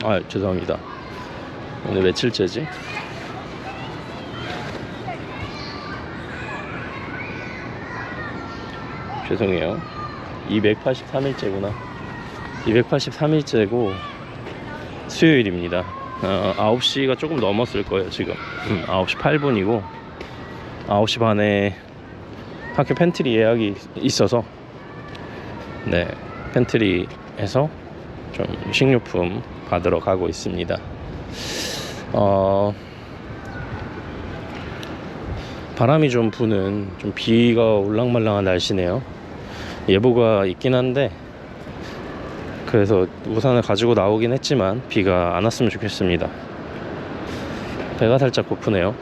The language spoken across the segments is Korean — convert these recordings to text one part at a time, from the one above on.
아, 죄송합니다. 오늘 며칠째지? 죄송해요. 283일째구나. 283일째고 수요일입니다. 9시가 조금 넘었을 거예요 지금. 9시 8분이고 9시 반에 학교 팬트리 예약이 있어서 네, 팬트리에서 좀 식료품 받으러 가고 있습니다. 바람이 좀 부는, 좀 비가 올랑말랑한 날씨네요. 예보가 있긴 한데 그래서 우산을 가지고 나오긴 했지만 비가 안 왔으면 좋겠습니다. 배가 살짝 고프네요.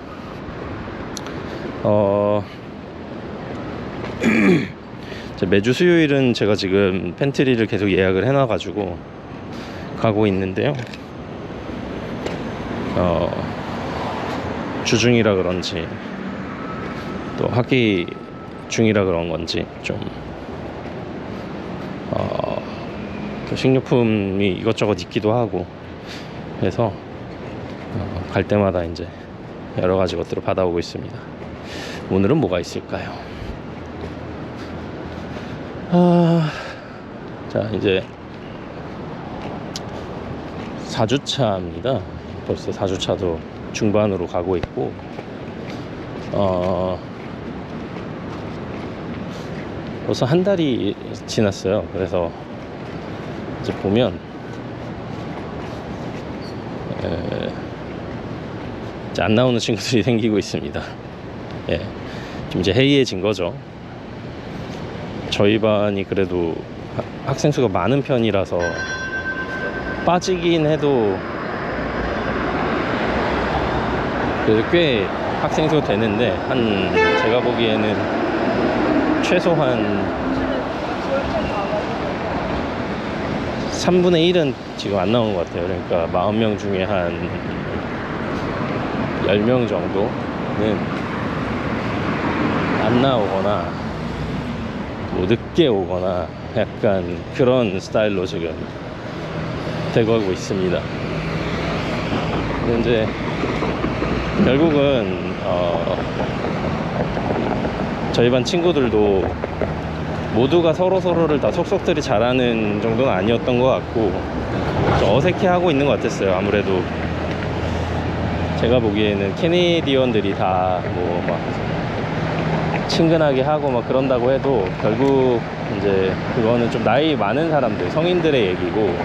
매주 수요일은 제가 지금 팬트리를 계속 예약을 해놔가지고 가고 있는데요. 주중이라 그런지 또 학기 중이라 그런 건지 좀 식료품이 이것저것 있기도 하고 그래서 갈 때마다 이제 여러 가지 것들을 받아오고 있습니다. 오늘은 뭐가 있을까요? 자, 이제 4주차입니다. 벌써 4주차도 중반으로 가고 있고 벌써 한 달이 지났어요. 그래서 이제 보면 이제 안 나오는 친구들이 생기고 있습니다. 예, 좀 이제 해이해진 거죠. 저희 반이 그래도 학생 수가 많은 편이라서 빠지긴 해도 그래도 꽤 학생 수가 되는데 제가 보기에는 최소한 3분의 1은 지금 안 나온 것 같아요. 그러니까 40명 중에 한 10명 정도는 안 나오거나 뭐 늦게 오거나 약간 그런 스타일로 지금 되고 있습니다. 근데 이제 결국은 저희 반 친구들도 모두가 서로를 다 속속들이 잘하는 정도는 아니었던 것 같고 좀 어색해하고 있는 것 같았어요. 아무래도 제가 보기에는 캐네디언들이 다 뭐 막 친근하게 하고 막 그런다고 해도 결국 이제 그거는 좀 나이 많은 사람들, 성인들의 얘기고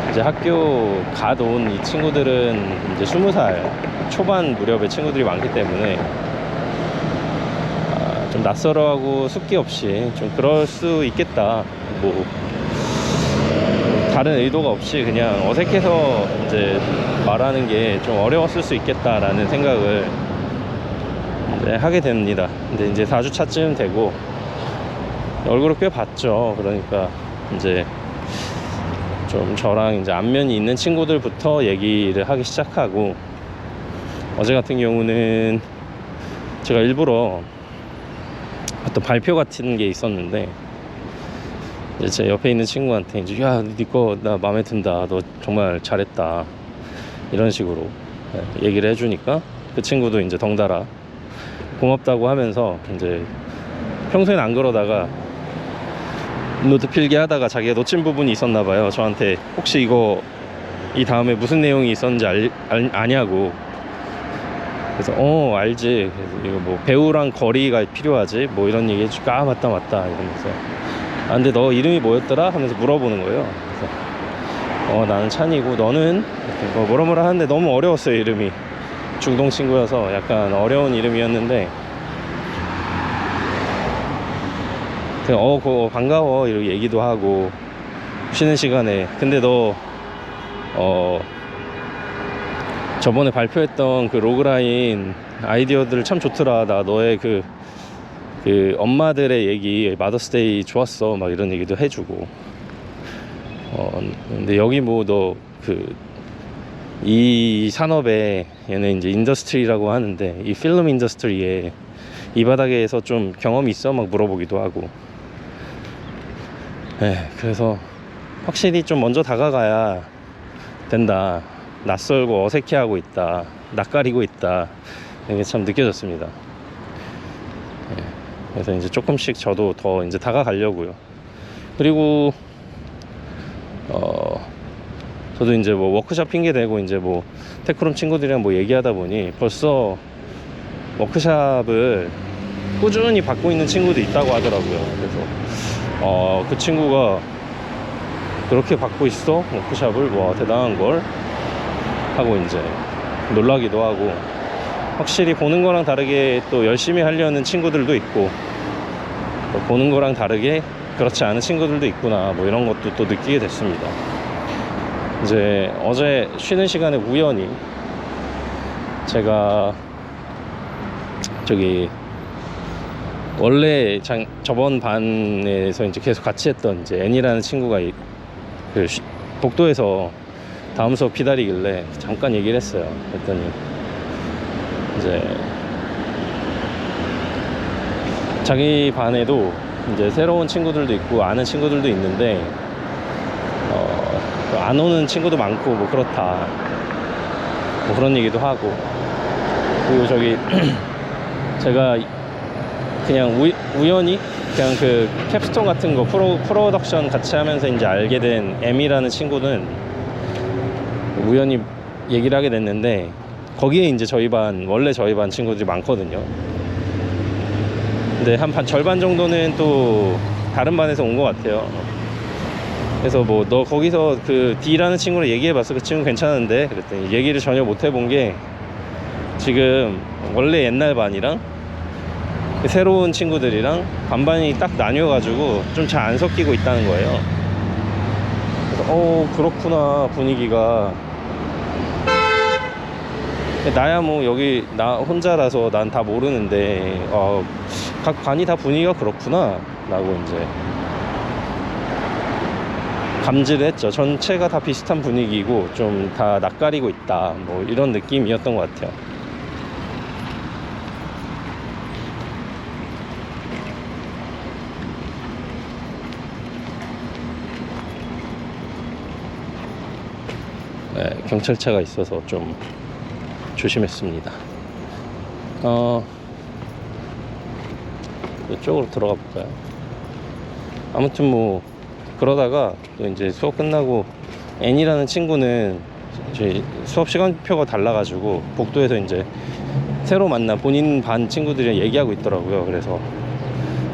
이제 학교 가온 이 친구들은 이제 20살 초반 무렵의 친구들이 많기 때문에 좀 낯설어하고 숙기 없이 좀 그럴 수 있겠다. 뭐 다른 의도가 없이 그냥 어색해서 이제 말하는 게 좀 어려웠을 수 있겠다라는 생각을 이제 하게 됩니다. 근데 이제 4주차쯤 되고 얼굴을 꽤 봤죠. 그러니까 이제 좀 저랑 이제 안면이 있는 친구들부터 얘기를 하기 시작하고 어제 같은 경우는 제가 일부러 어떤 발표 같은 게 있었는데 이제 제 옆에 있는 친구한테 이제 야, 니 거 나 마음에 든다, 너 정말 잘했다, 이런 식으로 얘기를 해주니까 그 친구도 이제 덩달아 고맙다고 하면서 이제 평소엔 안 그러다가 노트 필기 하다가 자기가 놓친 부분이 있었나 봐요. 저한테 혹시 이 다음에 무슨 내용이 있었는지 아냐고. 그래서 알지. 그래서 이거 뭐 배우랑 거리가 필요하지 뭐 이런 얘기 해줄까. 맞다 이러면서 근데 너 이름이 뭐였더라 하면서 물어보는 거예요. 그래서 나는 찬이고 너는 뭐라 하는데 너무 어려웠어요. 이름이 중동 친구여서 약간 어려운 이름이었는데 그거 반가워 이렇게 얘기도 하고 쉬는 시간에 근데 너 저번에 발표했던 그 로그라인 아이디어들 참 좋더라. 나 너의 그 엄마들의 얘기 마더스데이 좋았어 막 이런 얘기도 해주고 근데 여기 뭐 너 이 산업에 얘는 이제 인더스트리라고 하는데 이 필름 인더스트리에 이 바닥에서 좀 경험이 있어 막 물어보기도 하고 그래서 확실히 좀 먼저 다가가야 된다. 낯설고 어색해하고 있다. 낯가리고 있다. 이게 참 느껴졌습니다. 예. 그래서 이제 조금씩 저도 더 이제 다가가려고요. 그리고 저도 이제 뭐 워크숍 핑계 대고 이제 뭐 테크룸 친구들이랑 뭐 얘기하다 보니 벌써 워크숍을 꾸준히 받고 있는 친구도 있다고 하더라고요. 그래서 그 친구가 그렇게 받고 있어? 워크숍을? 와, 대단한 걸 하고 이제 놀라기도 하고, 확실히 보는 거랑 다르게 또 열심히 하려는 친구들도 있고, 또 보는 거랑 다르게 그렇지 않은 친구들도 있구나, 뭐 이런 것도 또 느끼게 됐습니다. 이제 어제 쉬는 시간에 우연히 제가 저기 원래 저번 반에서 이제 계속 같이 했던 이제 애니라는 친구가 그 복도에서 다음 수업 기다리길래 잠깐 얘기를 했어요. 그랬더니 이제 자기 반에도 이제 새로운 친구들도 있고 아는 친구들도 있는데 안 오는 친구도 많고 뭐 그렇다, 뭐 그런 얘기도 하고, 그리고 저기 제가 그냥 우연히 그냥 그 캡스톤 같은 거 프로덕션 같이 하면서 이제 알게 된 M이라는 친구는 우연히 얘기를 하게 됐는데, 거기에 이제 원래 저희 반 친구들이 많거든요. 근데 한 절반 정도는 또 다른 반에서 온 것 같아요. 그래서 뭐 너 거기서 그 D라는 친구랑 얘기해봤어? 그 친구 괜찮은데? 그랬더니 얘기를 전혀 못 해본 게, 지금 원래 옛날 반이랑 새로운 친구들이랑 반반이 딱 나뉘어가지고 좀 잘 안 섞이고 있다는 거예요. 그래서 그렇구나, 분위기가. 나야 뭐 여기 나 혼자라서 난 다 모르는데 각 반이 다 분위기가 그렇구나 라고 이제 감지를 했죠. 전체가 다 비슷한 분위기고 좀 다 낯가리고 있다, 뭐 이런 느낌이었던 것 같아요. 네, 경찰차가 있어서 좀 조심했습니다. 이쪽으로 들어가 볼까요? 아무튼 뭐 그러다가 또 이제 수업 끝나고 N이라는 친구는 저희 수업 시간표가 달라가지고 복도에서 이제 새로 만난 본인 반 친구들이랑 얘기하고 있더라고요. 그래서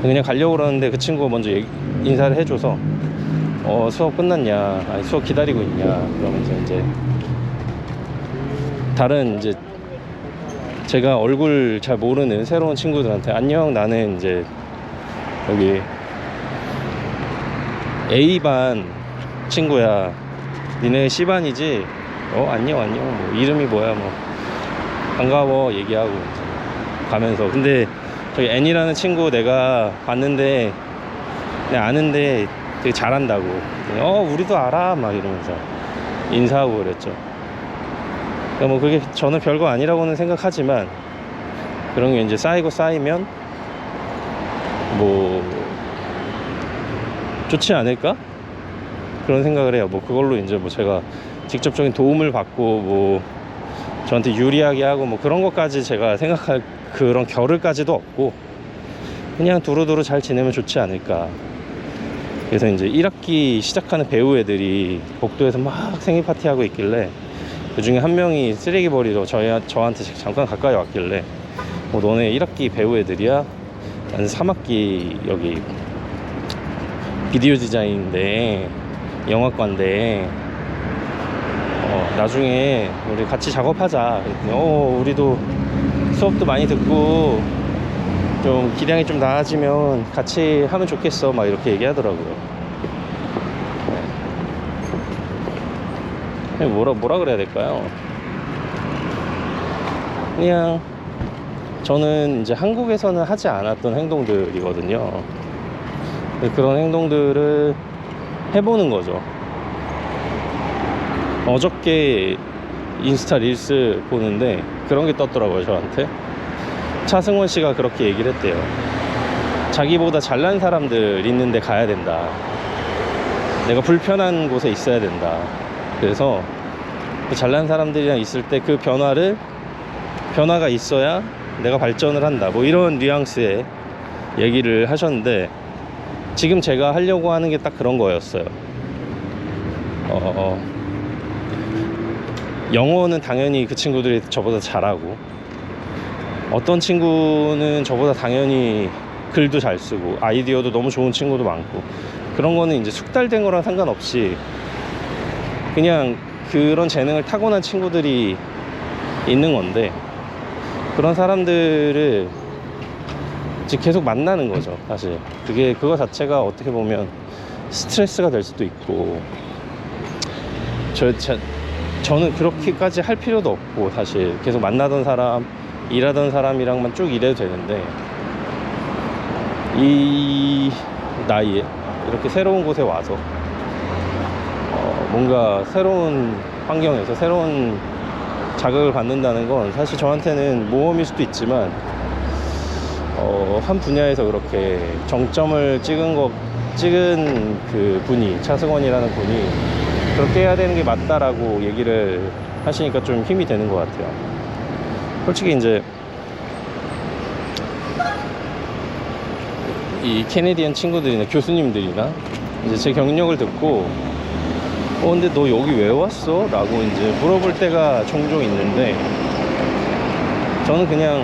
그냥 가려고 그러는데 그 친구가 먼저 인사를 해줘서 수업 끝났냐, 아니 수업 기다리고 있냐 그러면서 이제 다른 이제 제가 얼굴 잘 모르는 새로운 친구들한테 안녕, 나는 이제 여기 A반 친구야, 니네 C반이지? 안녕 뭐 이름이 뭐야, 뭐 반가워 얘기하고 이제 가면서, 근데 저기 N이라는 친구 내가 봤는데 내가 아는데 되게 잘한다고, 우리도 알아 막 이러면서 인사하고 그랬죠. 그러니까 뭐 그게 저는 별거 아니라고는 생각하지만, 그런 게 이제 쌓이면 뭐 좋지 않을까? 그런 생각을 해요. 뭐 그걸로 이제 뭐 제가 직접적인 도움을 받고 뭐 저한테 유리하게 하고 뭐 그런 것까지 제가 생각할 그런 겨를까지도 없고, 그냥 두루두루 잘 지내면 좋지 않을까. 그래서 이제 1학기 시작하는 배우 애들이 복도에서 막 생일 파티하고 있길래, 그 중에 한 명이 쓰레기 버리러 저한테 잠깐 가까이 왔길래, 너네 1학기 배우 애들이야? 나는 3학기 여기 비디오 디자인인데, 영화과인데 나중에 우리 같이 작업하자. 그랬더니 우리도 수업도 많이 듣고 좀 기량이 좀 나아지면 같이 하면 좋겠어 막 이렇게 얘기하더라고요. 뭐라 그래야 될까요? 그냥 저는 이제 한국에서는 하지 않았던 행동들이거든요. 그런 행동들을 해보는 거죠. 어저께 인스타 릴스 보는데 그런 게 떴더라고요, 저한테. 차승원 씨가 그렇게 얘기를 했대요. 자기보다 잘난 사람들 있는데 가야 된다. 내가 불편한 곳에 있어야 된다. 그래서 그 잘난 사람들이랑 있을 때 그 변화가 있어야 내가 발전을 한다, 뭐 이런 뉘앙스의 얘기를 하셨는데, 지금 제가 하려고 하는 게 딱 그런 거였어요. 영어는 당연히 그 친구들이 저보다 잘하고, 어떤 친구는 저보다 당연히 글도 잘 쓰고 아이디어도 너무 좋은 친구도 많고, 그런 거는 이제 숙달된 거랑 상관없이 그냥 그런 재능을 타고난 친구들이 있는 건데, 그런 사람들을 이제 계속 만나는 거죠. 사실 그거 자체가 어떻게 보면 스트레스가 될 수도 있고, 저는 그렇게까지 할 필요도 없고, 사실 계속 만나던 사람, 일하던 사람이랑만 쭉 일해도 되는데, 이 나이에 이렇게 새로운 곳에 와서 뭔가 새로운 환경에서 새로운 자극을 받는다는 건 사실 저한테는 모험일 수도 있지만, 한 분야에서 그렇게 정점을 찍은 그 분이, 차승원이라는 분이 그렇게 해야 되는 게 맞다라고 얘기를 하시니까 좀 힘이 되는 것 같아요. 솔직히 이제 이 캐네디언 친구들이나 교수님들이나 이제 제 경력을 듣고 근데 너 여기 왜 왔어? 라고 이제 물어볼 때가 종종 있는데, 저는 그냥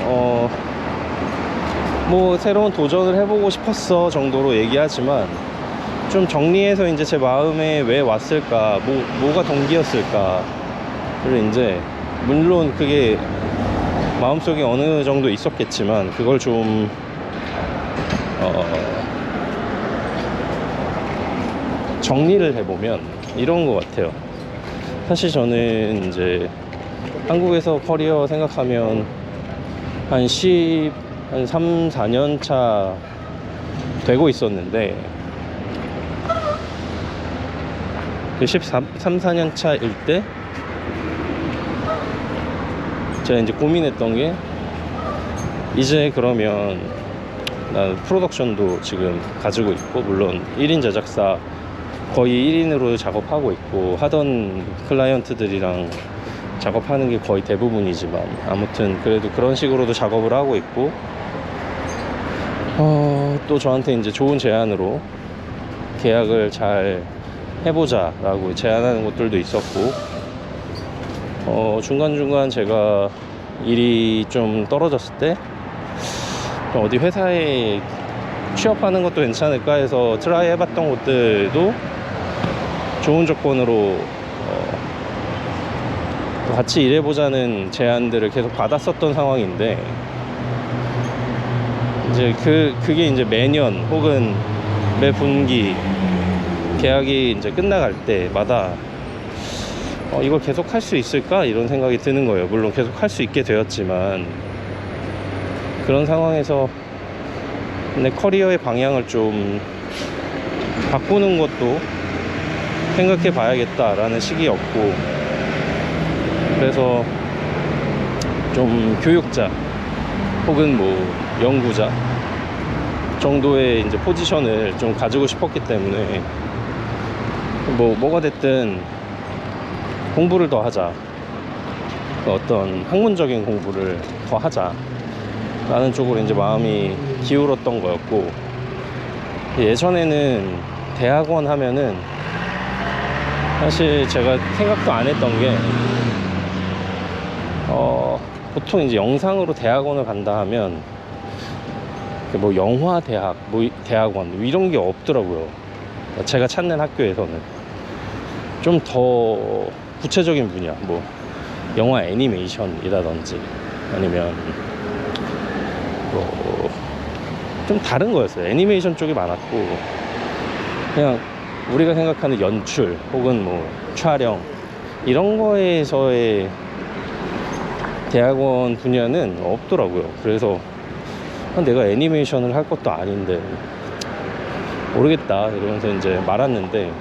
뭐 새로운 도전을 해보고 싶었어 정도로 얘기하지만, 좀 정리해서 이제 제 마음에 왜 왔을까, 뭐가 동기였을까를 이제, 물론 그게 마음속에 어느 정도 있었겠지만 그걸 좀 정리를 해보면 이런 것 같아요. 사실 저는 이제 한국에서 커리어 생각하면 한 3, 4년 차 되고 있었는데, 그 3, 4년 차일 때 제가 이제 고민했던 게, 이제 그러면 난 프로덕션도 지금 가지고 있고, 물론 1인 제작사 거의 1인으로 작업하고 있고, 하던 클라이언트들이랑 작업하는 게 거의 대부분이지만, 아무튼 그래도 그런 식으로도 작업을 하고 있고, 또 저한테 이제 좋은 제안으로 계약을 잘 해보자 라고 제안하는 것들도 있었고, 중간중간 제가 일이 좀 떨어졌을 때 어디 회사에 취업하는 것도 괜찮을까 해서 트라이 해봤던 곳들도 좋은 조건으로 같이 일해보자는 제안들을 계속 받았었던 상황인데, 이제 그게 이제 매년 혹은 매 분기 계약이 이제 끝나갈 때마다 이걸 계속 할 수 있을까 이런 생각이 드는 거예요. 물론 계속 할 수 있게 되었지만, 그런 상황에서 내 커리어의 방향을 좀 바꾸는 것도 생각해 봐야겠다라는 시기였고, 그래서 좀 교육자 혹은 뭐 연구자 정도의 이제 포지션을 좀 가지고 싶었기 때문에, 뭐가 됐든 공부를 더 하자, 어떤 학문적인 공부를 더 하자 라는 쪽으로 이제 마음이 기울었던 거였고, 예전에는 대학원 하면은 사실 제가 생각도 안 했던 게, 보통 이제 영상으로 대학원을 간다 하면 뭐 영화 대학, 뭐 대학원 뭐 이런 게 없더라고요. 제가 찾는 학교에서는 좀 더 구체적인 분야, 뭐 영화 애니메이션이라든지 아니면 뭐 좀 다른 거였어요. 애니메이션 쪽이 많았고, 그냥 우리가 생각하는 연출 혹은 뭐 촬영 이런 거에서의 대학원 분야는 없더라고요. 그래서 내가 애니메이션을 할 것도 아닌데 모르겠다 이러면서 이제 말았는데,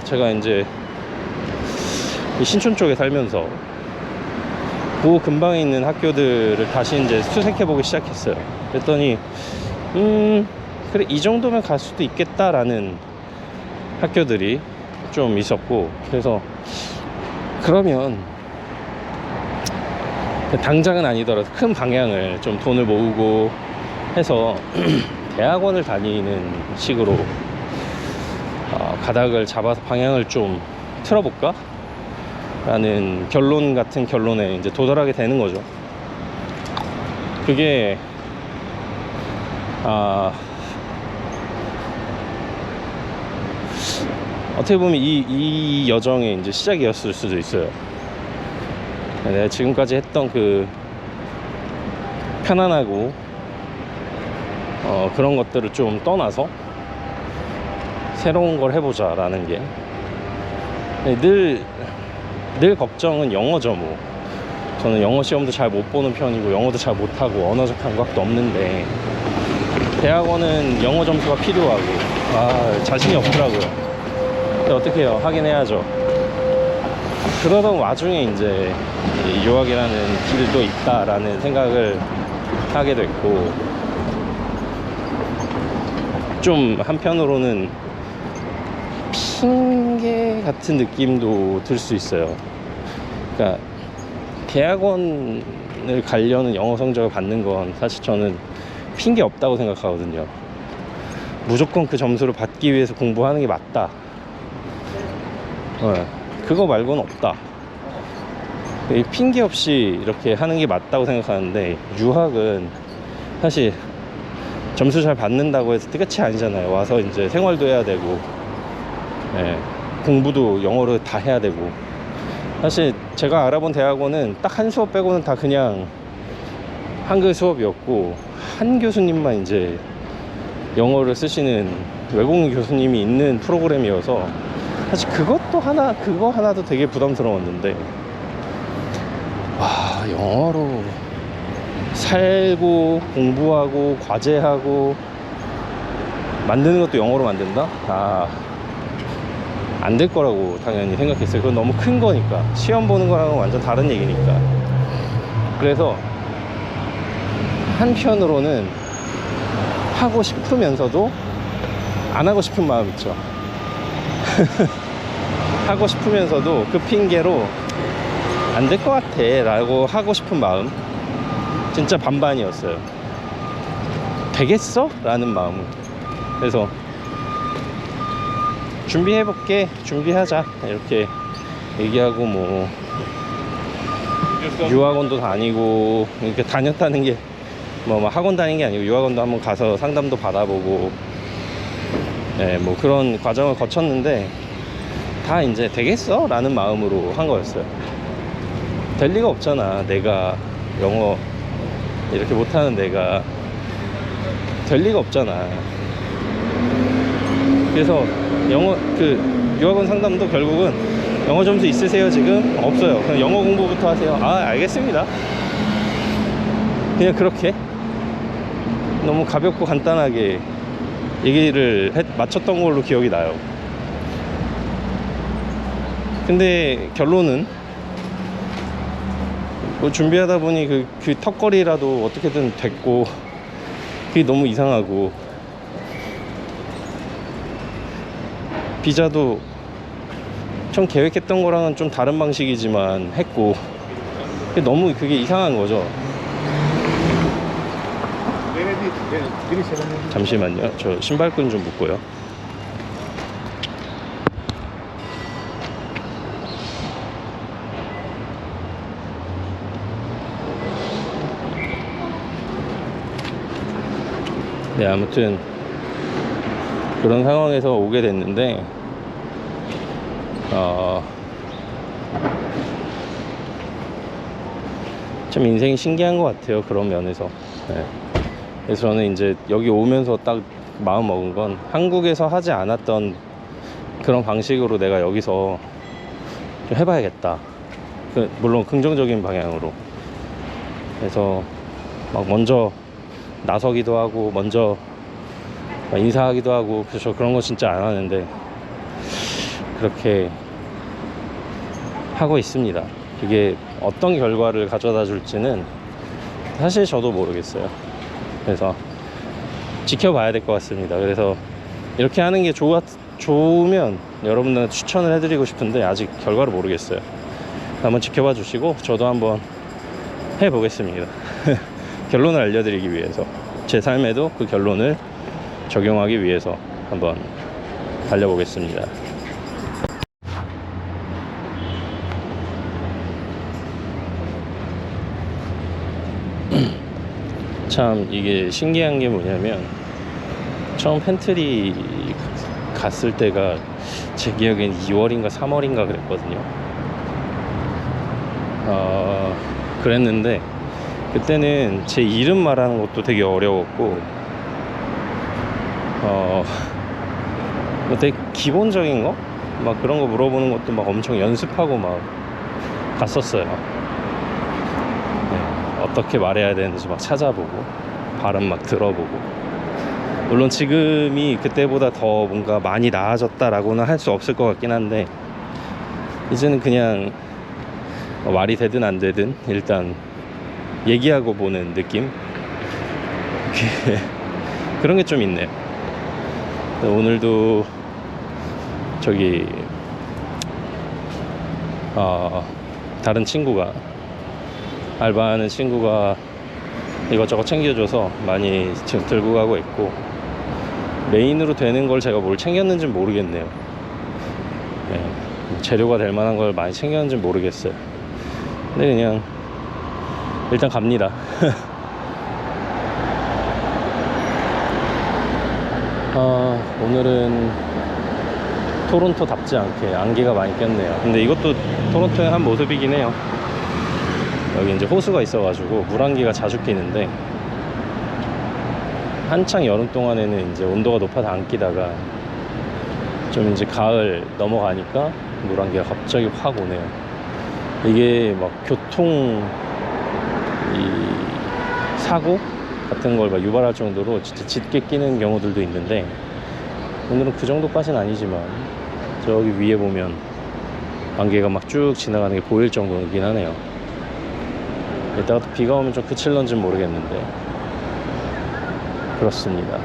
제가 이제 신촌 쪽에 살면서 그 근방에 있는 학교들을 다시 이제 수색해보기 시작했어요. 그랬더니 그래 이 정도면 갈 수도 있겠다라는 학교들이 좀 있었고, 그래서 그러면 당장은 아니더라도 큰 방향을 좀 돈을 모으고 해서 대학원을 다니는 식으로 가닥을 잡아서 방향을 좀 틀어볼까? 라는 결론 같은 결론에 이제 도달하게 되는 거죠. 그게 어떻게 보면 이 여정의 이제 시작이었을 수도 있어요. 내가 지금까지 했던 그 편안하고 그런 것들을 좀 떠나서 새로운 걸 해보자 라는 게 늘 걱정은 영어죠. 뭐 저는 영어 시험도 잘 못 보는 편이고 영어도 잘 못하고 언어적 감각도 없는데 대학원은 영어 점수가 필요하고 자신이 없더라고요. 근데 어떻게 해요? 하긴 해야죠. 그러던 와중에 이제 유학이라는 길도 있다라는 생각을 하게 됐고, 좀 한편으로는 핑계 같은 느낌도 들 수 있어요. 그러니까 대학원을 가려는 영어 성적을 받는 건 사실 저는 핑계 없다고 생각하거든요. 무조건 그 점수를 받기 위해서 공부하는 게 맞다. 그거 말고는 없다. 핑계 없이 이렇게 하는 게 맞다고 생각하는데, 유학은 사실 점수 잘 받는다고 해서 끝이 아니잖아요. 와서 이제 생활도 해야 되고, 공부도 영어로 다 해야 되고. 사실 제가 알아본 대학원은 딱 한 수업 빼고는 다 그냥 한글 수업이었고, 한 교수님만 이제 영어를 쓰시는 외국인 교수님이 있는 프로그램이어서 사실 그거 하나도 되게 부담스러웠는데, 영어로 살고 공부하고 과제하고 만드는 것도 영어로 만든다? 안 될 거라고 당연히 생각했어요. 그건 너무 큰 거니까. 시험 보는 거랑은 완전 다른 얘기니까. 그래서 한편으로는 하고 싶으면서도 안 하고 싶은 마음 있죠. 하고 싶으면서도 그 핑계로 안 될 것 같아 라고 하고 싶은 마음, 진짜 반반이었어요. 되겠어? 라는 마음. 그래서 준비해볼게, 준비하자 이렇게 얘기하고, 뭐 유학원도 다니고 이렇게 다녔다는 게 뭐 학원 다닌 게 아니고 유학원도 한번 가서 상담도 받아보고, 뭐 그런 과정을 거쳤는데 다 이제 되겠어? 라는 마음으로 한 거였어요. 될 리가 없잖아. 내가 영어 이렇게 못하는 내가 될 리가 없잖아. 그래서 유학원 상담도 결국은 영어 점수 있으세요? 지금? 없어요. 그냥 영어 공부부터 하세요. 알겠습니다. 그냥 그렇게 너무 가볍고 간단하게 얘기를 마쳤던 걸로 기억이 나요. 근데 결론은 뭐 준비하다 보니 그 턱걸이라도 어떻게든 됐고, 그게 너무 이상하고, 비자도 전 계획했던 거랑은 좀 다른 방식이지만 했고, 너무 그게 이상한 거죠. 잠시만요. 저 신발끈 좀 묶고요. 네, 아무튼 그런 상황에서 오게 됐는데, 참 인생이 신기한 것 같아요. 그런 면에서. 그래서 저는 이제 여기 오면서 딱 마음 먹은 건, 한국에서 하지 않았던 그런 방식으로 내가 여기서 좀 해봐야겠다. 물론 긍정적인 방향으로. 그래서 막 먼저 나서기도 하고, 먼저 인사하기도 하고, 그래서 그런 거 진짜 안 하는데 그렇게 하고 있습니다. 그게 어떤 결과를 가져다 줄지는 사실 저도 모르겠어요. 그래서 지켜봐야 될 것 같습니다. 그래서 이렇게 하는 게 좋으면 여러분들한테 추천을 해드리고 싶은데 아직 결과를 모르겠어요. 한번 지켜봐 주시고 저도 한번 해보겠습니다. 결론을 알려드리기 위해서, 제 삶에도 그 결론을 적용하기 위해서 한번 달려보겠습니다. 참 이게 신기한 게 뭐냐면, 처음 팬트리 갔을 때가 제 기억엔 2월인가 3월인가 그랬거든요. 그랬는데 그때는 제 이름 말하는 것도 되게 어려웠고, 뭐 되게 기본적인 거? 막 그런 거 물어보는 것도 막 엄청 연습하고 막 갔었어요. 네, 어떻게 말해야 되는지 막 찾아보고 발음 막 들어보고. 물론 지금이 그때보다 더 뭔가 많이 나아졌다라고는 할 수 없을 것 같긴 한데, 이제는 그냥 말이 되든 안 되든 일단 얘기하고 보는 느낌? 그런 게 좀 있네요. 오늘도 저기 다른 친구가, 알바하는 친구가 이것저것 챙겨줘서 많이 지금 들고 가고 있고, 메인으로 되는 걸 제가 뭘 챙겼는지 모르겠네요. 네, 재료가 될 만한 걸 많이 챙겼는지 모르겠어요. 근데 그냥 일단 갑니다. 오늘은 토론토답지 않게 안개가 많이 꼈네요. 근데 이것도 토론토의 한 모습이긴 해요. 여기 이제 호수가 있어가지고 물안개가 자주 끼는데, 한창 여름 동안에는 이제 온도가 높아서 안 끼다가 좀 이제 가을 넘어가니까 물안개가 갑자기 확 오네요. 이게 막 교통 사고 같은 걸 막 유발할 정도로 진짜 짙게 끼는 경우들도 있는데, 오늘은 그 정도까지는 아니지만 저기 위에 보면 안개가 막 쭉 지나가는 게 보일 정도이긴 하네요. 이따가 또 비가 오면 좀 그칠런지는 모르겠는데 그렇습니다.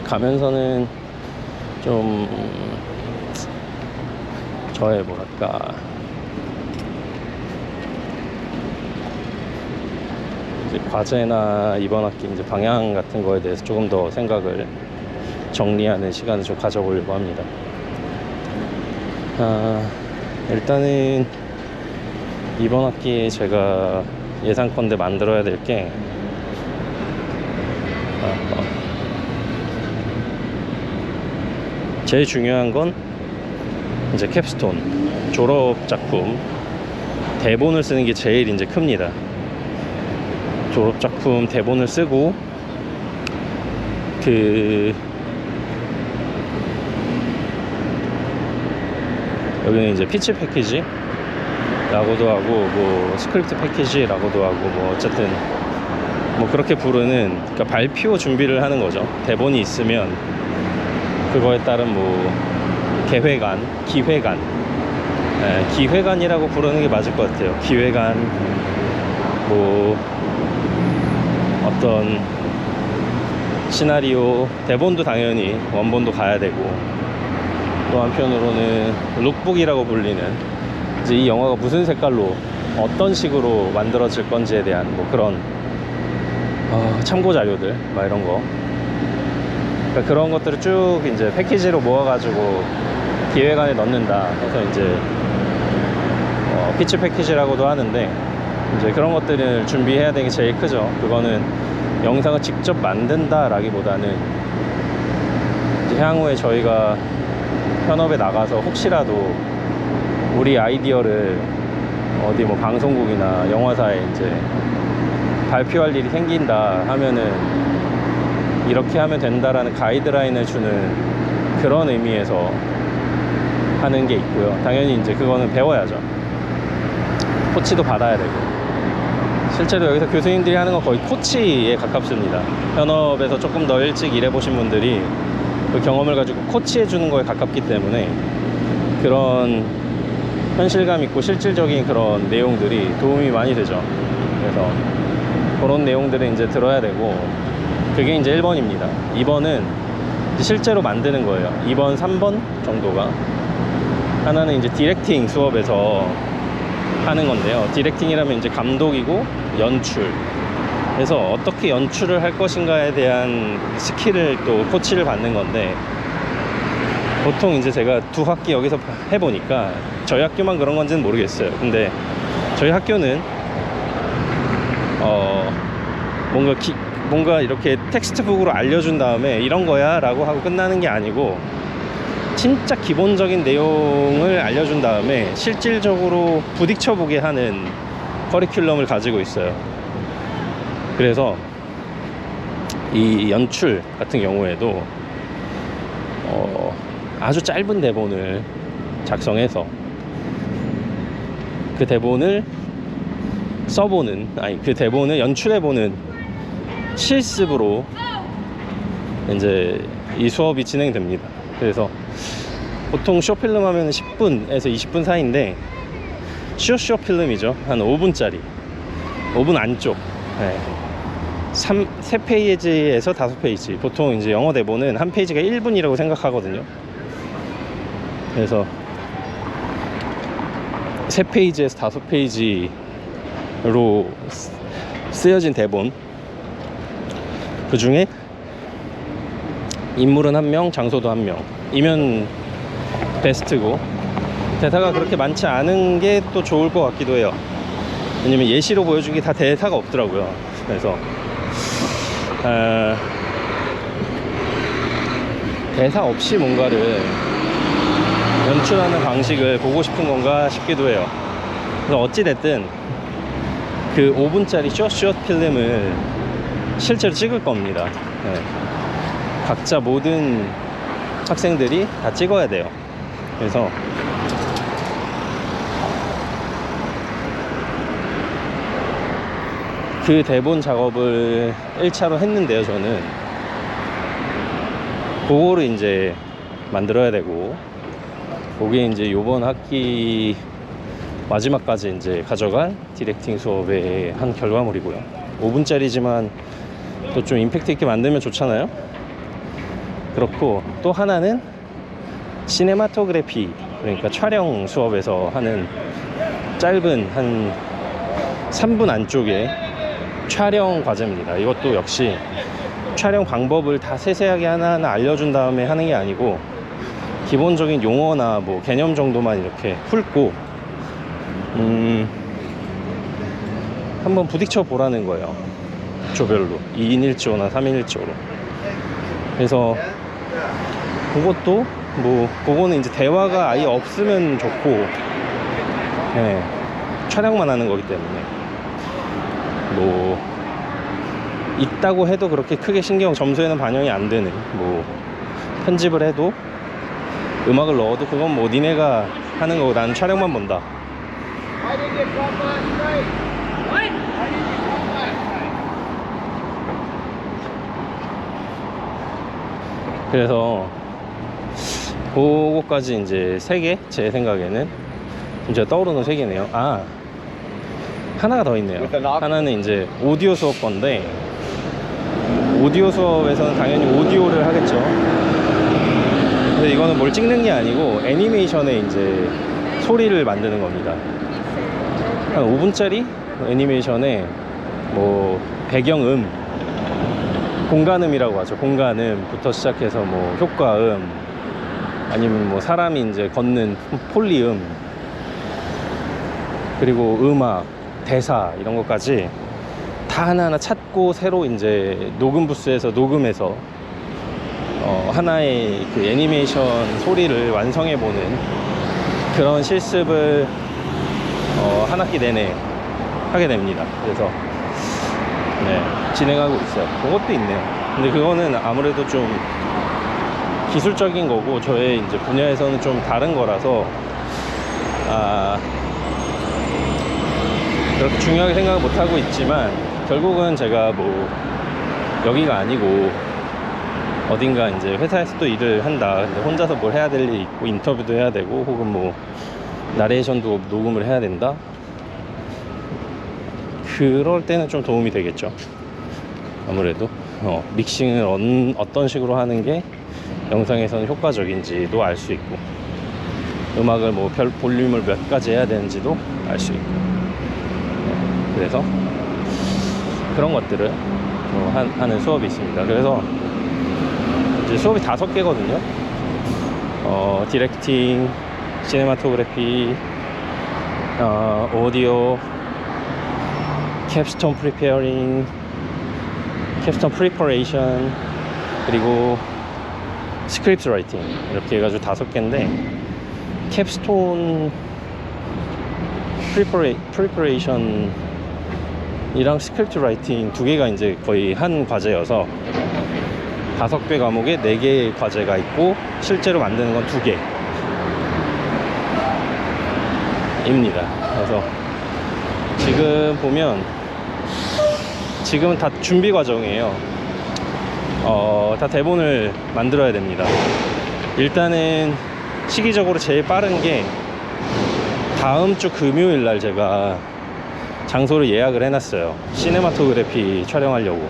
가면서는 좀 저의 뭐랄까, 이제 과제나 이번 학기 이제 방향 같은 거에 대해서 조금 더 생각을 정리하는 시간을 좀 가져보려고 합니다. 일단은 이번 학기에 제가 예상컨대 만들어야 될 게, 제일 중요한 건 이제 캡스톤, 졸업 작품 대본을 쓰는 게 제일 이제 큽니다. 졸업 작품 대본을 쓰고, 여기는 이제 피치 패키지라고도 하고, 뭐 스크립트 패키지라고도 하고, 뭐 어쨌든 뭐 그렇게 부르는, 그러니까 발표 준비를 하는 거죠. 대본이 있으면 그거에 따른 뭐 개회관, 기획안, 기획안이라고 부르는 게 맞을 것 같아요. 기획안, 뭐 어떤 시나리오, 대본도 당연히 원본도 가야 되고, 또 한편으로는 룩북이라고 불리는, 이제 이 영화가 무슨 색깔로 어떤 식으로 만들어질 건지에 대한 뭐 그런 참고 자료들 막 이런 거, 그러니까 그런 것들을 쭉 이제 패키지로 모아가지고 기획안에 넣는다 해서 이제 피치 패키지라고도 하는데, 이제 그런 것들을 준비해야 되는 게 제일 크죠. 그거는 영상을 직접 만든다 라기보다는 이제 향후에 저희가 현업에 나가서 혹시라도 우리 아이디어를 어디 뭐 방송국이나 영화사에 이제 발표할 일이 생긴다 하면은 이렇게 하면 된다라는 가이드라인을 주는 그런 의미에서 하는 게 있고요. 당연히 이제 그거는 배워야죠. 코치도 받아야 되고. 실제로 여기서 교수님들이 하는 건 거의 코치에 가깝습니다. 현업에서 조금 더 일찍 일해보신 분들이 그 경험을 가지고 코치해 주는 거에 가깝기 때문에, 그런 현실감 있고 실질적인 그런 내용들이 도움이 많이 되죠. 그래서 그런 내용들을 이제 들어야 되고, 그게 이제 1번입니다. 2번은 실제로 만드는 거예요. 2번, 3번 정도가. 하나는 이제 디렉팅 수업에서 하는 건데요. 디렉팅이라면 이제 감독이고 연출. 그래서 어떻게 연출을 할 것인가에 대한 스킬을 또 코치를 받는 건데, 보통 이제 제가 2학기 여기서 해보니까 저희 학교만 그런 건지는 모르겠어요. 근데 저희 학교는 뭔가 이렇게 텍스트북으로 알려준 다음에 이런 거야 라고 하고 끝나는 게 아니고, 진짜 기본적인 내용을 알려준 다음에 실질적으로 부딪혀 보게 하는 커리큘럼을 가지고 있어요. 그래서 이 연출 같은 경우에도 아주 짧은 대본을 작성해서 그 대본을 써보는, 그 대본을 연출해보는 실습으로 이제 이 수업이 진행됩니다. 그래서 보통 쇼필름 하면 10분에서 20분 사이인데, 쇼 필름이죠. 한 5분짜리, 5분 안쪽. 네. 3페이지에서 5페이지. 보통 이제 영어 대본은 한 페이지가 1분이라고 생각하거든요. 그래서 3페이지에서 5페이지로 쓰여진 대본, 그 중에 인물은 1명, 장소도 1명 이면 베스트고, 대사가 그렇게 많지 않은 게 또 좋을 것 같기도 해요. 왜냐면 예시로 보여준 게 다 대사가 없더라고요. 그래서 대사 없이 뭔가를 연출하는 방식을 보고 싶은 건가 싶기도 해요. 그래서 어찌됐든 그 5분짜리 숏 필름을 실제로 찍을 겁니다. 네. 각자 모든 학생들이 다 찍어야 돼요. 그래서 그 대본 작업을 1차로 했는데요. 저는 그거를 이제 만들어야 되고, 그게 이제 요번 학기 마지막까지 이제 가져갈 디렉팅 수업의 한 결과물이고요. 5분짜리지만 또 좀 임팩트 있게 만들면 좋잖아요. 그렇고, 또 하나는 시네마토그래피, 그러니까 촬영 수업에서 하는 짧은 한 3분 안쪽에 촬영 과제입니다. 이것도 역시 촬영 방법을 다 세세하게 하나하나 알려준 다음에 하는 게 아니고, 기본적인 용어나 뭐 개념 정도만 이렇게 풀고 한번 부딪혀 보라는 거예요. 조별로 2인 1조나 3인 1조로. 그래서 그것도 뭐 그거는 이제 대화가 아예 없으면 좋고, 네, 촬영만 하는 거기 때문에 뭐 있다고 해도 그렇게 크게 신경, 점수에는 반영이 안 되는, 뭐 편집을 해도 음악을 넣어도 그건 뭐 니네가 하는 거고 나는 촬영만 본다. 그래서 그거까지 이제 3개, 제 생각에는 진짜 떠오르는 3개네요. 하나가 더 있네요. 하나는 이제 오디오 수업 건데, 오디오 수업에서는 당연히 오디오를 하겠죠. 근데 이거는 뭘 찍는 게 아니고 애니메이션에 이제 소리를 만드는 겁니다. 한 5분짜리 애니메이션에 뭐 배경음, 공간음이라고 하죠. 공간음부터 시작해서 뭐 효과음, 아니면 뭐 사람이 이제 걷는 폴리음, 그리고 음악, 대사 이런 것까지 다 하나하나 찾고 새로 이제 녹음 부스에서 녹음해서 하나의 그 애니메이션 소리를 완성해보는 그런 실습을 한 학기 내내 하게 됩니다. 그래서 네, 진행하고 있어요. 그것도 있네요. 근데 그거는 아무래도 좀 기술적인 거고 저의 이제 분야에서는 좀 다른 거라서 그렇게 중요하게 생각을 못 하고 있지만, 결국은 제가 뭐 여기가 아니고 어딘가 이제 회사에서 또 일을 한다. 근데 혼자서 뭘 해야 될 일이 있고 인터뷰도 해야 되고, 혹은 뭐 나레이션도 녹음을 해야 된다. 그럴 때는 좀 도움이 되겠죠. 아무래도 믹싱을 어떤 식으로 하는 게 영상에서는 효과적인지도 알 수 있고, 음악을 뭐 볼륨을 몇 가지 해야 되는지도 알 수 있고, 그래서 그런 것들을 하는 수업이 있습니다. 그래서 이제 수업이 5개거든요. 디렉팅, 시네마토그래피, 오디오, 캡스톤 프리페어링, 캡스톤 프리퍼레이션, 그리고 스크립트 라이팅, 이렇게 해가지고 5개인데, 캡스톤 프리퍼레이션 이랑 스크립트 라이팅 2개가 이제 거의 한 과제여서 5개 과목에 4개의 과제가 있고, 실제로 만드는 건 2개입니다. 그래서 지금 보면, 지금은 다 준비 과정이에요. 다 대본을 만들어야 됩니다. 일단은 시기적으로 제일 빠른 게 다음 주 금요일 날 제가 장소를 예약을 해놨어요. 시네마토그래피 촬영하려고.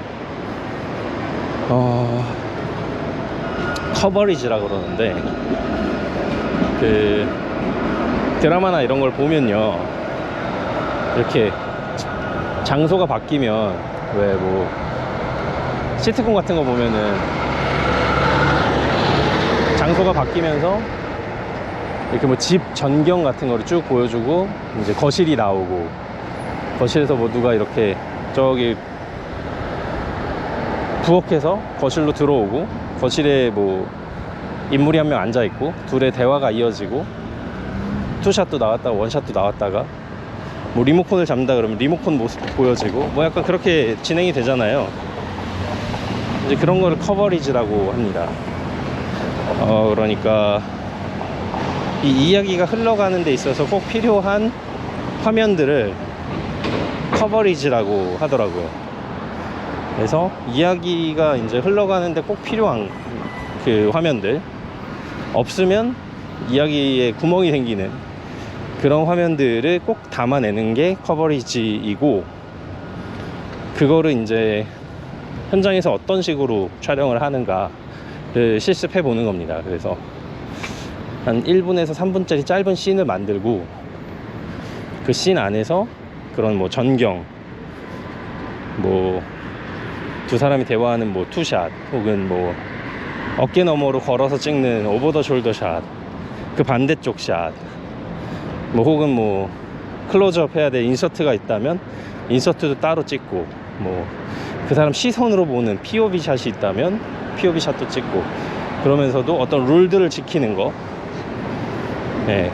커버리지라 그러는데, 그 드라마나 이런 걸 보면요, 이렇게 장소가 바뀌면, 왜 뭐 시트콤 같은 거 보면은 장소가 바뀌면서 이렇게 뭐 집 전경 같은 거를 쭉 보여주고, 이제 거실이 나오고, 거실에서 뭐 누가 이렇게 저기 부엌에서 거실로 들어오고, 거실에 뭐 인물이 한 명 앉아 있고, 둘의 대화가 이어지고, 투샷도 나왔다가 원샷도 나왔다가, 뭐 리모컨을 잡는다 그러면 리모컨 모습 보여지고, 뭐 약간 그렇게 진행이 되잖아요. 이제 그런 거를 커버리지라고 합니다. 그러니까 이 이야기가 흘러가는 데 있어서 꼭 필요한 화면들을 커버리지라고 하더라고요. 그래서 이야기가 이제 흘러가는데 꼭 필요한 그 화면들, 없으면 이야기에 구멍이 생기는 그런 화면들을 꼭 담아내는 게 커버리지이고, 그거를 이제 현장에서 어떤 식으로 촬영을 하는가를 실습해 보는 겁니다. 그래서 한 1분에서 3분짜리 짧은 씬을 만들고, 그 씬 안에서 그런 뭐 전경, 뭐 두 사람이 대화하는 뭐 투샷, 혹은 뭐 어깨 너머로 걸어서 찍는 오버 더 숄더 샷, 그 반대쪽 샷, 뭐 혹은 뭐 클로즈업 해야 될 인서트가 있다면 인서트도 따로 찍고, 뭐 그 사람 시선으로 보는 POV 샷이 있다면 POV 샷도 찍고, 그러면서도 어떤 룰들을 지키는 거,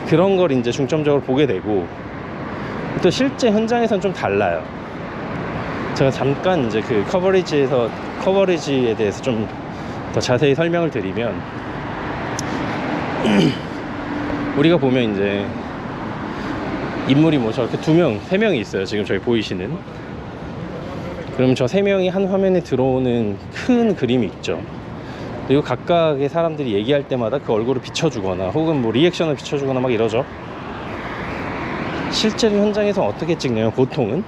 그런 걸 이제 중점적으로 보게 되고, 또 실제 현장에서는 좀 달라요. 제가 잠깐 이제 그 커버리지에 대해서 좀 더 자세히 설명을 드리면, 우리가 보면 이제 인물이 뭐 저렇게 2명, 3명이 있어요. 지금 저기 보이시는. 그럼 저 3명이 한 화면에 들어오는 큰 그림이 있죠. 그리고 각각의 사람들이 얘기할 때마다 그 얼굴을 비춰주거나, 혹은 뭐 리액션을 비춰주거나 막 이러죠. 실제로 현장에서 어떻게 찍냐면, 보통은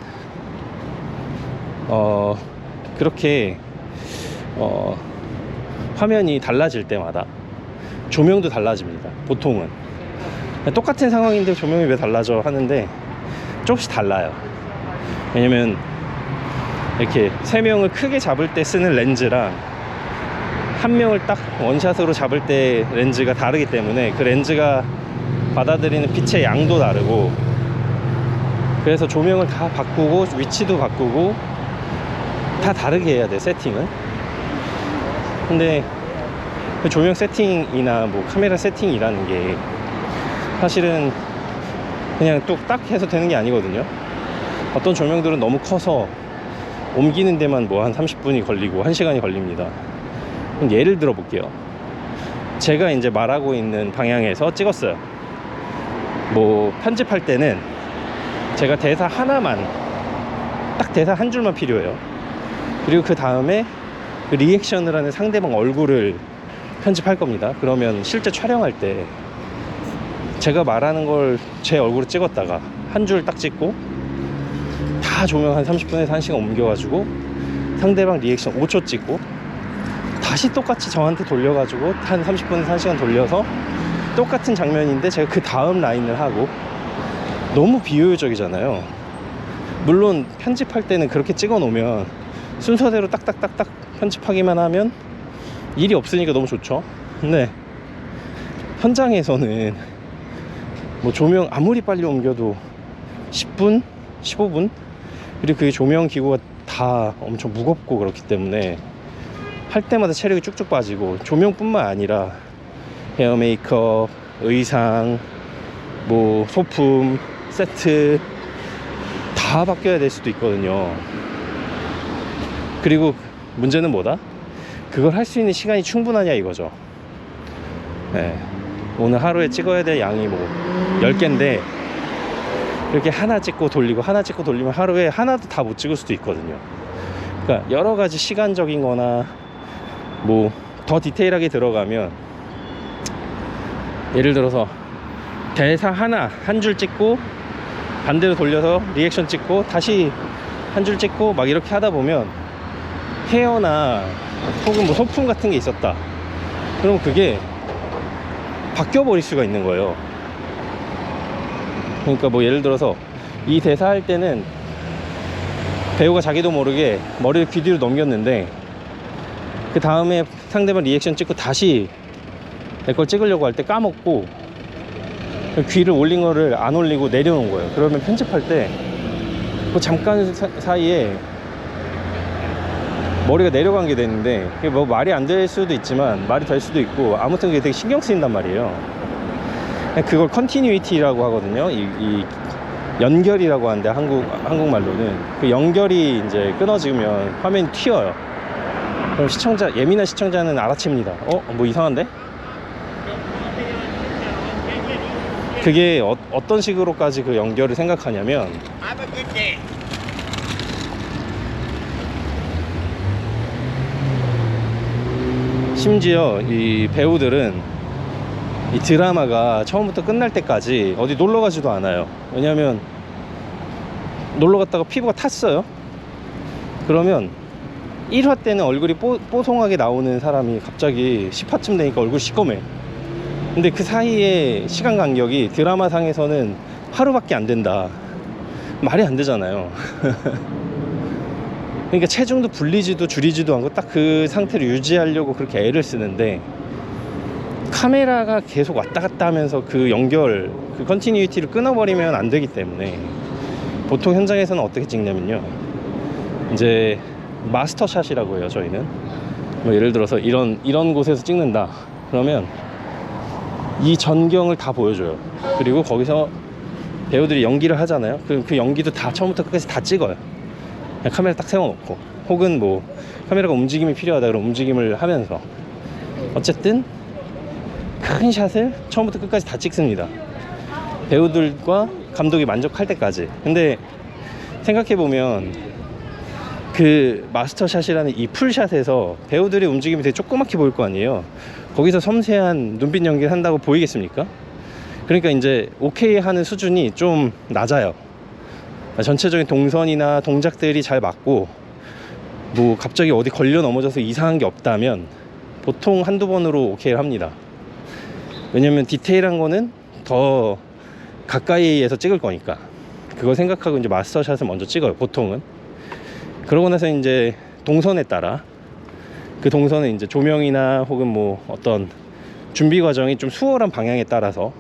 그렇게 화면이 달라질 때마다 조명도 달라집니다. 보통은 똑같은 상황인데 조명이 왜 달라져 하는데, 조금씩 달라요. 왜냐면 이렇게 3명을 크게 잡을 때 쓰는 렌즈랑 1명을 딱 원샷으로 잡을 때 렌즈가 다르기 때문에, 그 렌즈가 받아들이는 빛의 양도 다르고, 그래서 조명을 다 바꾸고 위치도 바꾸고 다 다르게 해야 돼, 세팅은. 근데 그 조명 세팅이나 뭐 카메라 세팅이라는 게 사실은 그냥 뚝딱 해서 되는 게 아니거든요. 어떤 조명들은 너무 커서 옮기는 데만 뭐 한 30분이 걸리고 1시간이 걸립니다. 그럼 예를 들어 볼게요. 제가 이제 말하고 있는 방향에서 찍었어요. 뭐 편집할 때는 제가 대사 하나만, 딱 대사 한 줄만 필요해요. 그리고 그 다음에 그 리액션을 하는 상대방 얼굴을 편집할 겁니다. 그러면 실제 촬영할 때 제가 말하는 걸 제 얼굴에 찍었다가 한 줄 딱 찍고 다 조명 한 30분에서 1시간 옮겨가지고 상대방 리액션 5초 찍고 다시 똑같이 저한테 돌려가지고 한 30분에서 1시간 돌려서 똑같은 장면인데 제가 그 다음 라인을 하고, 너무 비효율적이잖아요. 물론 편집할 때는 그렇게 찍어 놓으면 순서대로 딱딱딱딱 편집하기만 하면 일이 없으니까 너무 좋죠. 근데 현장에서는 뭐 조명 아무리 빨리 옮겨도 10분? 15분? 그리고 그 조명 기구가 다 엄청 무겁고 그렇기 때문에 할 때마다 체력이 쭉쭉 빠지고, 조명뿐만 아니라 헤어 메이크업, 의상, 뭐 소품, 세트 다 바뀌어야 될 수도 있거든요. 그리고 문제는 뭐다? 그걸 할 수 있는 시간이 충분하냐 이거죠. 네. 오늘 하루에 찍어야 될 양이 뭐 10개인데 이렇게 하나 찍고 돌리고 하나 찍고 돌리면 하루에 하나도 다 못 찍을 수도 있거든요. 그러니까 여러 가지 시간적인 거나 뭐 더 디테일하게 들어가면, 예를 들어서 대사 하나 한 줄 찍고 반대로 돌려서 리액션 찍고 다시 한 줄 찍고 막 이렇게 하다 보면 헤어나 혹은 뭐 소품 같은 게 있었다 그럼 그게 바뀌어 버릴 수가 있는 거예요. 그러니까 뭐 예를 들어서 이 대사 할 때는 배우가 자기도 모르게 머리를 귀 뒤로 넘겼는데 그 다음에 상대방 리액션 찍고 다시 내 걸 찍으려고 할 때 까먹고 귀를 올린 거를 안 올리고 내려놓은 거예요. 그러면 편집할 때 그 잠깐 사이에 머리가 내려간 게 되는데, 그게 뭐 말이 안 될 수도 있지만 말이 될 수도 있고, 아무튼 그게 되게 신경 쓰인단 말이에요. 그걸 컨티뉴이티라고 하거든요. 이 연결이라고 하는데 한국말로는 그 연결이 이제 끊어지면 화면이 튀어요. 그럼 예민한 시청자는 알아챕니다. 뭐 이상한데? 그게 어떤 식으로까지 그 연결을 생각하냐면, 심지어 이 배우들은 이 드라마가 처음부터 끝날 때까지 어디 놀러 가지도 않아요. 왜냐면 놀러 갔다가 피부가 탔어요. 그러면 1화 때는 얼굴이 뽀송하게 나오는 사람이 갑자기 10화쯤 되니까 얼굴이 시꺼매. 근데 그 사이에 시간 간격이 드라마 상에서는 하루밖에 안 된다. 말이 안 되잖아요. 그러니까 체중도 불리지도 줄이지도 않고 딱 그 상태를 유지하려고 그렇게 애를 쓰는데, 카메라가 계속 왔다 갔다 하면서 그 연결, 그 컨티뉴이티를 끊어버리면 안 되기 때문에 보통 현장에서는 어떻게 찍냐면요, 이제 마스터샷이라고 해요. 저희는 뭐 예를 들어서 이런 곳에서 찍는다 그러면 이 전경을 다 보여줘요. 그리고 거기서 배우들이 연기를 하잖아요. 그 연기도 다 처음부터 끝까지 다 찍어요. 그냥 카메라 딱 세워놓고, 혹은 뭐 카메라가 움직임이 필요하다 그러면 움직임을 하면서, 어쨌든 큰 샷을 처음부터 끝까지 다 찍습니다. 배우들과 감독이 만족할 때까지. 근데 생각해보면 그 마스터샷이라는 이 풀샷에서 배우들의 움직임이 되게 조그맣게 보일 거 아니에요. 거기서 섬세한 눈빛 연기를 한다고 보이겠습니까? 그러니까 이제 오케이 하는 수준이 좀 낮아요. 전체적인 동선이나 동작들이 잘 맞고, 뭐 갑자기 어디 걸려 넘어져서 이상한 게 없다면 보통 한두 번으로 오케이를 합니다. 왜냐면 디테일한 거는 더 가까이에서 찍을 거니까 그걸 생각하고 이제 마스터샷을 먼저 찍어요, 보통은. 그러고 나서 이제 동선에 따라, 그 동선은 이제 조명이나 혹은 뭐 어떤 준비 과정이 좀 수월한 방향에 따라서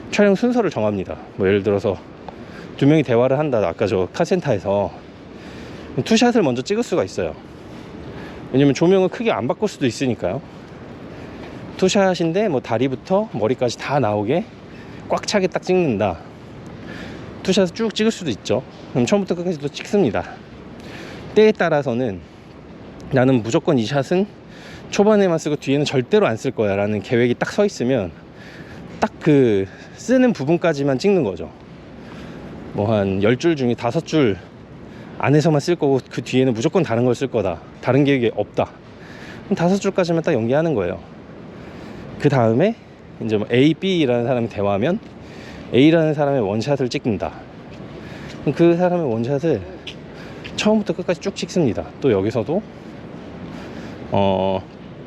촬영 순서를 정합니다. 뭐 예를 들어서 두 명이 대화를 한다, 아까 저 카센터에서 투샷을 먼저 찍을 수가 있어요. 왜냐면 조명을 크게 안 바꿀 수도 있으니까요. 투샷인데 뭐 다리부터 머리까지 다 나오게 꽉 차게 딱 찍는다, 투샷을 쭉 찍을 수도 있죠. 그럼 처음부터 끝까지 또 찍습니다. 때에 따라서는 나는 무조건 이 샷은 초반에만 쓰고 뒤에는 절대로 안 쓸 거야 라는 계획이 딱 서 있으면 딱 그 쓰는 부분까지만 찍는 거죠. 뭐 한 10줄 중에 5줄 안에서만 쓸 거고 그 뒤에는 무조건 다른 걸 쓸 거다, 다른 계획이 없다, 그럼 5줄까지만 딱 연기하는 거예요. 그 다음에 이제 뭐 A, B라는 사람이 대화하면 A라는 사람의 원샷을 찍는다. 그럼 그 사람의 원샷을 처음부터 끝까지 쭉 찍습니다. 또 여기서도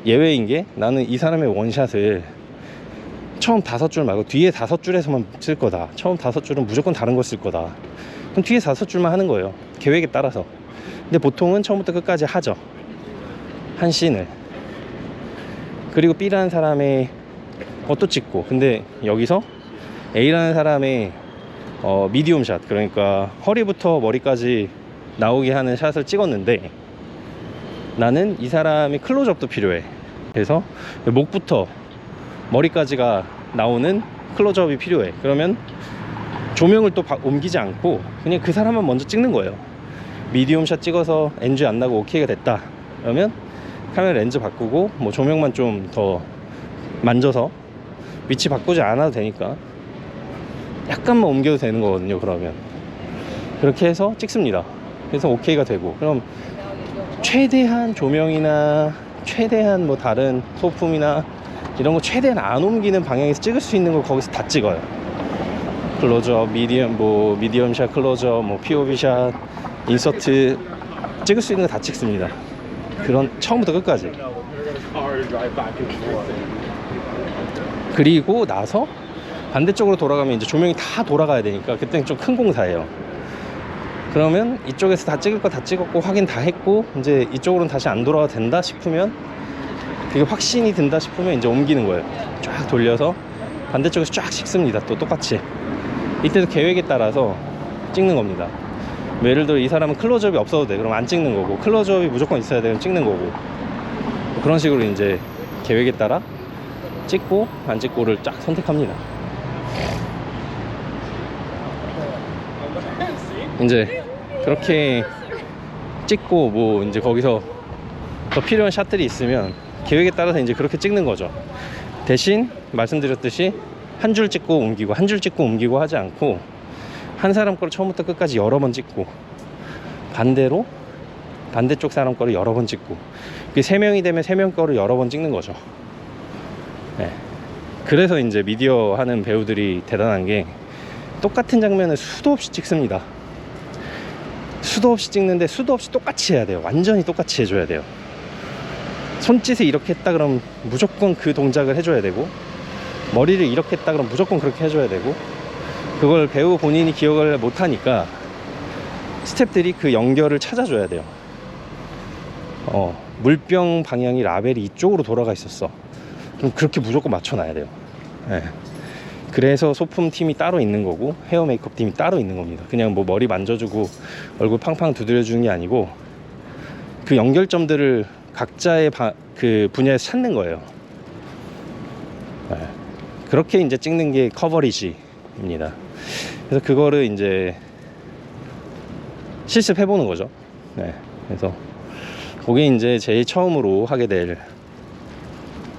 예외인 게, 나는 이 사람의 원샷을 처음 5줄 말고 뒤에 5줄에서만 쓸 거다. 처음 5줄은 무조건 다른 걸 쓸 거다. 그럼 뒤에 5줄만 하는 거예요, 계획에 따라서. 근데 보통은 처음부터 끝까지 하죠, 한 씬을. 그리고 B라는 사람의 것도 찍고. 근데 여기서 A라는 사람의 미디움 샷, 그러니까 허리부터 머리까지 나오게 하는 샷을 찍었는데, 나는 이 사람이 클로즈업도 필요해. 그래서 목부터 머리까지가 나오는 클로즈업이 필요해. 그러면 조명을 또 옮기지 않고 그냥 그 사람만 먼저 찍는 거예요. 미디움 샷 찍어서 NG 안 나고 오케이가 됐다 그러면 카메라 렌즈 바꾸고 뭐 조명만 좀 더 만져서, 위치 바꾸지 않아도 되니까 약간만 옮겨도 되는 거거든요. 그러면 그렇게 해서 찍습니다. 그래서 오케이가 되고, 그럼 최대한 조명이나 최대한 뭐 다른 소품이나 이런 거 최대한 안 옮기는 방향에서 찍을 수 있는 거 거기서 다 찍어요. 클로즈업, 미디엄 샷, 클로즈업, 뭐 POV 샷, 인서트, 찍을 수 있는 거 다 찍습니다. 그런 처음부터 끝까지. 그리고 나서 반대쪽으로 돌아가면 이제 조명이 다 돌아가야 되니까 그때는 좀 큰 공사예요. 그러면 이쪽에서 다 찍을 거 다 찍었고 확인 다 했고, 이제 이쪽으로는 다시 안 돌아가도 된다 싶으면, 그게 확신이 든다 싶으면 이제 옮기는 거예요. 쫙 돌려서 반대쪽에서 쫙 찍습니다. 또 똑같이. 이때도 계획에 따라서 찍는 겁니다. 뭐 예를 들어 이 사람은 클로즈업이 없어도 돼, 그럼 안 찍는 거고, 클로즈업이 무조건 있어야 돼, 그럼 찍는 거고. 뭐 그런 식으로 이제 계획에 따라 찍고 안 찍고를 쫙 선택합니다. 이제 그렇게 찍고 뭐 이제 거기서 더 필요한 샷들이 있으면 계획에 따라서 이제 그렇게 찍는 거죠. 대신 말씀드렸듯이 한 줄 찍고 옮기고 한 줄 찍고 옮기고 하지 않고, 한 사람 거를 처음부터 끝까지 여러 번 찍고, 반대로 반대쪽 사람 거를 여러 번 찍고, 그 3명이 되면 3명 거를 여러 번 찍는 거죠. 네. 그래서 이제 미디어 하는 배우들이 대단한 게, 똑같은 장면을 수도 없이 찍습니다. 수도 없이 찍는데 수도 없이 똑같이 해야 돼요. 완전히 똑같이 해줘야 돼요. 손짓을 이렇게 했다 그러면 무조건 그 동작을 해줘야 되고, 머리를 이렇게 했다 그러면 무조건 그렇게 해줘야 되고, 그걸 배우 본인이 기억을 못하니까 스태프들이 그 연결을 찾아줘야 돼요. 물병 방향이 라벨이 이쪽으로 돌아가 있었어. 그럼 그렇게 무조건 맞춰놔야 돼요. 네. 그래서 소품팀이 따로 있는 거고 헤어 메이크업 팀이 따로 있는 겁니다. 그냥 뭐 머리 만져주고 얼굴 팡팡 두드려주는 게 아니고, 그 연결점들을 각자의 그 분야에서 찾는 거예요. 네. 그렇게 이제 찍는 게 커버리지입니다. 그래서 그거를 이제 실습해보는 거죠. 네. 그래서 그게 이제 제일 처음으로 하게 될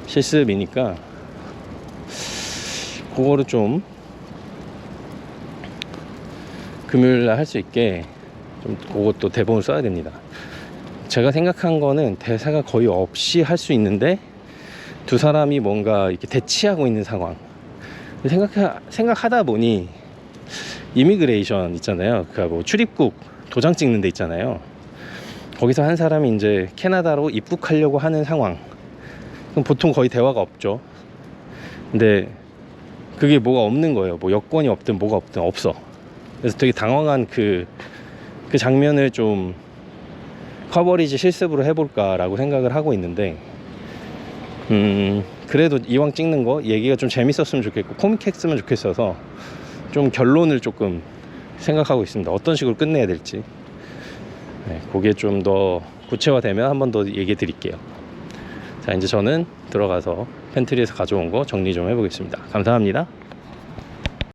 실습이니까, 그거를 좀 금요일날 할 수 있게 좀 그것도 대본을 써야 됩니다. 제가 생각한 거는 대사가 거의 없이 할 수 있는데, 두 사람이 뭔가 이렇게 대치하고 있는 상황. 생각하다 보니 이미그레이션 있잖아요. 그 뭐 출입국 도장 찍는 데 있잖아요. 거기서 한 사람이 이제 캐나다로 입국하려고 하는 상황. 그럼 보통 거의 대화가 없죠. 근데 그게 뭐가 없는 거예요. 뭐 여권이 없든 뭐가 없든 없어. 그래서 되게 당황한 그 장면을 좀 커버리지 실습으로 해볼까라고 생각을 하고 있는데, 그래도 이왕 찍는 거 얘기가 좀 재밌었으면 좋겠고 코믹했으면 좋겠어서 좀 결론을 조금 생각하고 있습니다. 어떤 식으로 끝내야 될지. 네, 그게 좀 더 구체화되면 한 번 더 얘기해 드릴게요. 자, 이제 저는 들어가서 팬트리에서 가져온 거 정리 좀 해보겠습니다. 감사합니다.